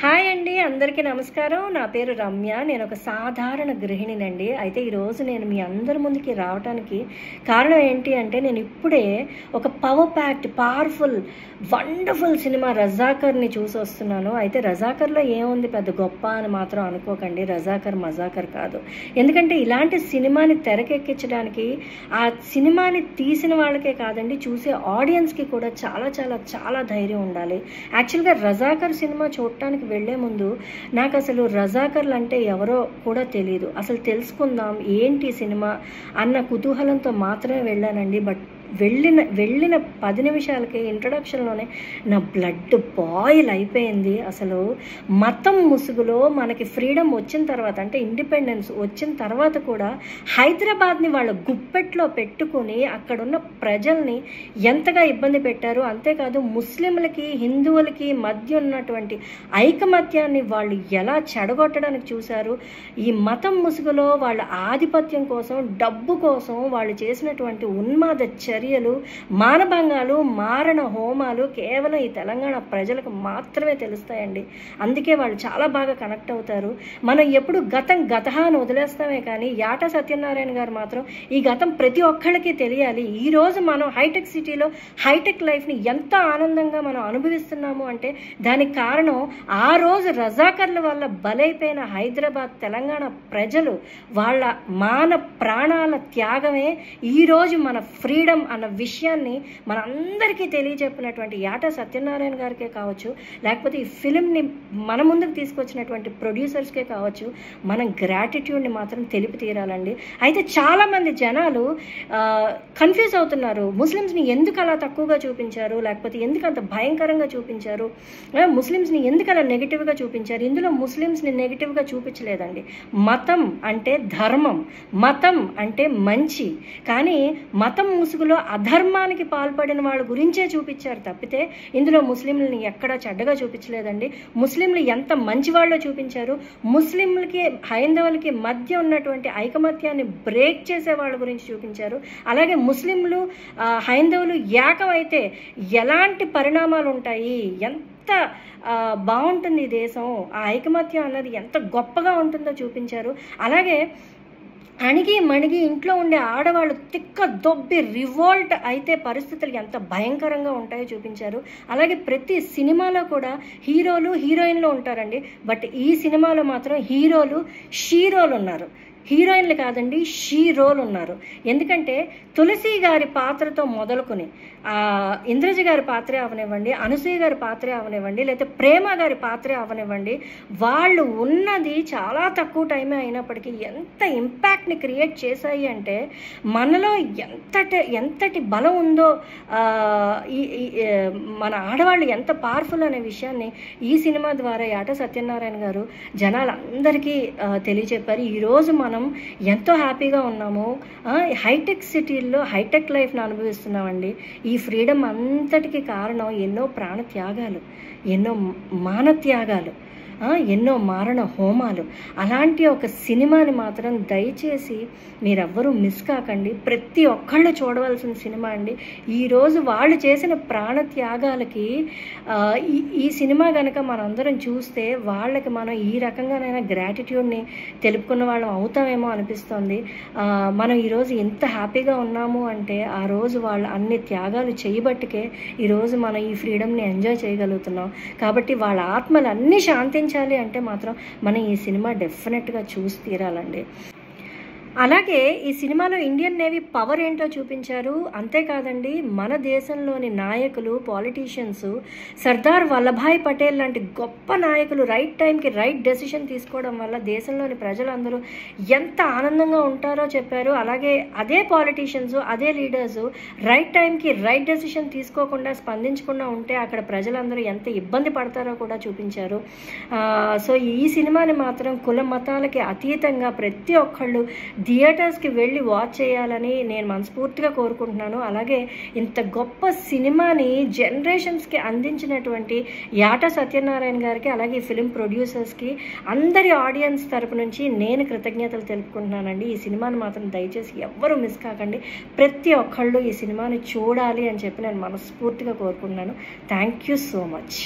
Hi అండి, అందరికీ నమస్కారం. నా పేరు రమ్య. నేను ఒక సాధారణ గృహిణినండి. అయితే ఈరోజు నేను మీ అందరి ముందుకి రావడానికి కారణం ఏంటి అంటే, నేను ఇప్పుడే ఒక పవర్ఫుల్ వండర్ఫుల్ సినిమా రజాకర్ని చూసి వస్తున్నాను. అయితే రజాకర్లో ఏముంది పెద్ద గొప్ప అని మాత్రం అనుకోకండి. రజాకర్ మజాకర్ కాదు. ఎందుకంటే ఇలాంటి సినిమాని తెరకెక్కించడానికి ఆ సినిమాని తీసిన వాళ్ళకే కాదండి, చూసే ఆడియన్స్కి కూడా చాలా చాలా చాలా ధైర్యం ఉండాలి. యాక్చువల్గా రజాకర్ సినిమా చూడటానికి వెళ్లే ముందు నాకు అసలు రజాకర్లు అంటే ఎవరో కూడా తెలియదు. అసలు తెలుసుకుందాం ఏంటి సినిమా అన్న కుతూహలంతో మాత్రమే వెళ్ళానండి. బట్ వెళ్ళిన 10 నిమిషాలకి ఇంట్రడక్షన్లోనే నా బ్లడ్ బాయిల్ అయిపోయింది. అసలు మతం ముసుగులో మనకి ఫ్రీడమ్ వచ్చిన తర్వాత, అంటే ఇండిపెండెన్స్ వచ్చిన తర్వాత కూడా హైదరాబాద్ని వాళ్ళ గుప్పెట్లో పెట్టుకుని అక్కడున్న ప్రజల్ని ఎంతగా ఇబ్బంది పెట్టారు. అంతేకాదు ముస్లింలకి హిందువులకి మధ్య ఉన్నటువంటి ఐకమత్యాన్ని వాళ్ళు ఎలా చెడగొట్టడానికి చూశారు. ఈ మతం ముసుగులో వాళ్ళ ఆధిపత్యం కోసం, డబ్బు కోసం వాళ్ళు చేసినటువంటి ఉన్మాద చర్యలు, మానభంగాలు, మారణ హోమాలు కేవలం ఈ తెలంగాణ ప్రజలకు మాత్రమే తెలుస్తాయండి. అందుకే వాళ్ళు చాలా బాగా కనెక్ట్ అవుతారు. మనం ఎప్పుడు గతం అని వదిలేస్తామే కానీ యాటా సత్యనారాయణ గారు మాత్రం ఈ గతం ప్రతి ఒక్కళ్ళకి తెలియాలి. ఈరోజు మనం హైటెక్ సిటీలో హైటెక్ లైఫ్ని ఎంత ఆనందంగా మనం అనుభవిస్తున్నాము అంటే దానికి కారణం ఆ రోజు రజాకర్ల వల్ల బలైపోయిన హైదరాబాద్ తెలంగాణ ప్రజలు వాళ్ళ ప్రాణాల త్యాగమే ఈరోజు మన ఫ్రీడమ్ అన్న విషయాన్ని మనందరికీ తెలియజెప్పినటువంటి యాటా సత్యనారాయణ గారికే కావచ్చు, లేకపోతే ఈ ఫిలింని మన ముందుకు తీసుకొచ్చినటువంటి ప్రొడ్యూసర్స్కే కావచ్చు, మనం గ్రాటిట్యూడ్ని మాత్రం తెలిపి తీరాలండి. అయితే చాలామంది జనాలు కన్ఫ్యూజ్ అవుతున్నారు. ముస్లిమ్స్ని ఎందుకు అలా తక్కువగా చూపించారు, లేకపోతే ఎందుకు అంత భయంకరంగా చూపించారు, ముస్లిమ్స్ని ఎందుకు అలా నెగిటివ్గా చూపించారు. ఇందులో ముస్లిమ్స్ని నెగిటివ్గా చూపించలేదండి. మతం అంటే ధర్మం, మతం అంటే మంచి. కానీ మతం ముసుగులో అధర్మానికి పాల్పడిన వాళ్ళ గురించే చూపించారు తప్పితే ఇందులో ముస్లింలని ఎక్కడా చెడ్డగా చూపించలేదండి. ముస్లింలు ఎంత మంచి వాళ్ళో చూపించారు. ముస్లింలకి హైందవులకి మధ్య ఉన్నటువంటి ఐకమత్యాన్ని బ్రేక్ చేసే వాళ్ళ గురించి చూపించారు. అలాగే ముస్లింలు హైందవులు ఏకమైతే ఎలాంటి పరిణామాలు ఉంటాయి, ఎంత బాగుంటుంది ఈ దేశం, ఆ ఐకమత్యం అన్నది ఎంత గొప్పగా ఉంటుందో చూపించారు. అలాగే అణిగి మణిగి ఇంట్లో ఉండే ఆడవాళ్ళు తిక్క దొబ్బి రివోల్ట్ అయితే పరిస్థితులు ఎంత భయంకరంగా ఉంటాయో చూపించారు. అలాగే ప్రతి సినిమాలో కూడా హీరోలు హీరోయిన్లు ఉంటారండి. బట్ ఈ సినిమాలో మాత్రం హీరోలు షీరోలు ఉన్నారు, హీరోయిన్లు కాదండి షీరోలు ఉన్నారు. ఎందుకంటే తులసి గారి పాత్రతో మొదలుకొని ఇంద్రజ గారి పాత్రే అవనివ్వండి, అనసూయ గారి పాత్రే అవనివ్వండి, లేకపోతే ప్రేమ గారి పాత్రే అవనివ్వండి, వాళ్ళు ఉన్నది చాలా తక్కువ టైమే అయినప్పటికీ ఎంత ఇంపాక్ట్ని క్రియేట్ చేశాయి అంటే మనలో ఎంతటి బలం ఉందో, మన ఆడవాళ్ళు ఎంత పవర్ఫుల్ అనే విషయాన్ని ఈ సినిమా ద్వారా యాటా సత్యనారాయణ గారు జనాలందరికీ తెలియచెప్పారు. ఈరోజు మనం ఎంతో హ్యాపీగా ఉన్నాము. హైటెక్ సిటీల్లో హైటెక్ లైఫ్ని అనుభవిస్తున్నామండి. ఈ ఫ్రీడమ్ అంతటికి కారణం ఎన్నో ప్రాణత్యాగాలు, ఎన్నో మానత్యాగాలు, ఎన్నో మారణ హోమాలు. అలాంటి ఒక సినిమాని మాత్రం దయచేసి మీరెవ్వరూ మిస్ కాకండి. ప్రతి ఒక్కళ్ళు చూడవలసిన సినిమా అండి. ఈరోజు వాళ్ళు చేసిన ప్రాణత్యాగాలకి ఈ సినిమా కనుక మనందరం చూస్తే వాళ్ళకి మనం ఈ రకంగానైనా గ్రాటిట్యూడ్ని తెలుపుకున్న వాళ్ళం అవుతామేమో అనిపిస్తుంది. మనం ఈరోజు ఎంత హ్యాపీగా ఉన్నాము అంటే ఆ రోజు వాళ్ళు అన్ని త్యాగాలు చేయబట్టికే ఈరోజు మనం ఈ ఫ్రీడమ్ని ఎంజాయ్ చేయగలుగుతున్నాం. కాబట్టి వాళ్ళ ఆత్మలు అన్నీ శాంతించాలి అంటే మాత్రం మనం ఈ సినిమా డెఫినెట్గా చూసి తీరాలండి. అలాగే ఈ సినిమాలో ఇండియన్ నేవీ పవర్ ఏంటో చూపించారు. అంతేకాదండి, మన దేశంలోని నాయకులు, పాలిటీషియన్స్, సర్దార్ వల్లభాయ్ పటేల్ లాంటి గొప్ప నాయకులు రైట్ టైంకి రైట్ డెసిషన్ తీసుకోవడం వల్ల దేశంలోని ప్రజలందరూ ఎంత ఆనందంగా ఉంటారో చెప్పారు. అలాగే అదే పాలిటీషియన్స్, అదే లీడర్స్ రైట్ టైంకి రైట్ డెసిషన్ తీసుకోకుండా స్పందించకుండా ఉంటే అక్కడ ప్రజలందరూ ఎంత ఇబ్బంది పడతారో కూడా చూపించారు. సో ఈ సినిమాని మాత్రం కుల మతాలకి అతీతంగా ప్రతి ఒక్కళ్ళు థియేటర్స్కి వెళ్ళి వాచ్ చేయాలని నేను మనస్ఫూర్తిగా కోరుకుంటున్నాను. అలాగే ఇంత గొప్ప సినిమాని జనరేషన్స్కి అందించినటువంటి యాటా సత్యనారాయణ గారికి, అలాగే ఫిలిం ప్రొడ్యూసర్స్కి, అందరి ఆడియన్స్ తరపు నుంచి నేను కృతజ్ఞతలు తెలుపుకుంటున్నానండి. ఈ సినిమాని మాత్రం దయచేసి ఎవ్వరూ మిస్ కాకండి. ప్రతి ఒక్కళ్ళు ఈ సినిమాని చూడాలి అని చెప్పి నేను మనస్ఫూర్తిగా కోరుకుంటున్నాను. Thank you so much.